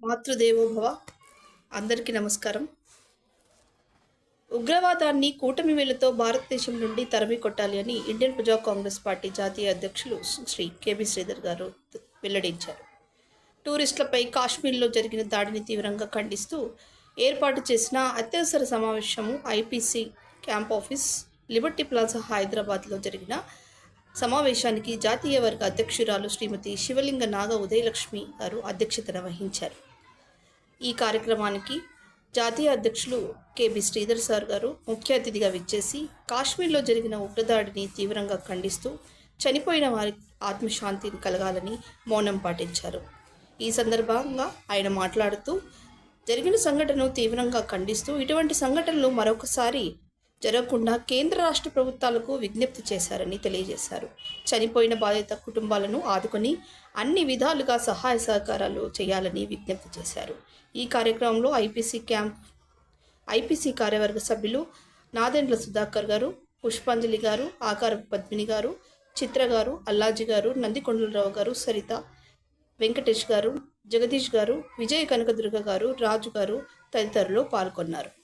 మాతృదేవోభవ. అందరికీ నమస్కారం. ఉగ్రవాదాన్ని కూటమి వేలతో భారతదేశం నుండి తరిమి కొట్టాలి అని ఇండియన్ ప్రజా కాంగ్రెస్ పార్టీ జాతీయ అధ్యక్షులు శ్రీ కేబీ శ్రీధర్ గారు వెల్లడించారు. టూరిస్టులపై కాశ్మీర్లో జరిగిన దాడిని తీవ్రంగా ఖండిస్తూ ఏర్పాటు చేసిన అత్యవసర సమావేశము IPC camp office liberty plaza హైదరాబాద్లో జరిగిన సమావేశానికి జాతీయ వర్గ అధ్యక్షురాలు శ్రీమతి శివలింగ నాగ ఉదయలక్ష్మి గారు అధ్యక్షతన వహించారు. ఈ కార్యక్రమానికి జాతీయ అధ్యక్షులు కేబీ శ్రీధర్ సార్ గారు ముఖ్య అతిథిగా విచ్చేసి కాశ్మీర్లో జరిగిన ఉగ్రదాడిని తీవ్రంగా ఖండిస్తూ చనిపోయిన వారి ఆత్మశాంతిని కలగాలని మౌనం పాటించారు. ఈ సందర్భంగా ఆయన మాట్లాడుతూ జరిగిన సంఘటనను తీవ్రంగా ఖండిస్తూ ఇటువంటి సంఘటనలు మరొకసారి జరగకుండా కేంద్ర రాష్ట్ర ప్రభుత్వాలకు విజ్ఞప్తి చేశారని తెలియజేశారు. చనిపోయిన బాధిత కుటుంబాలను ఆదుకొని అన్ని విధాలుగా సహాయ సహకారాలు చేయాలని విజ్ఞప్తి చేశారు. ఈ కార్యక్రమంలో ఐపీసీ కార్యవర్గ సభ్యులు నాదెండ్ల సుధాకర్ గారు, పుష్పాంజలి గారు, ఆకారపు పద్మిని గారు, చిత్ర గారు, అల్లాజీ గారు, నందికొండలరావు గారు, సరిత, వెంకటేష్ గారు, జగదీష్ గారు, విజయ కనకదుర్గ గారు, రాజు గారు తదితరులు పాల్గొన్నారు.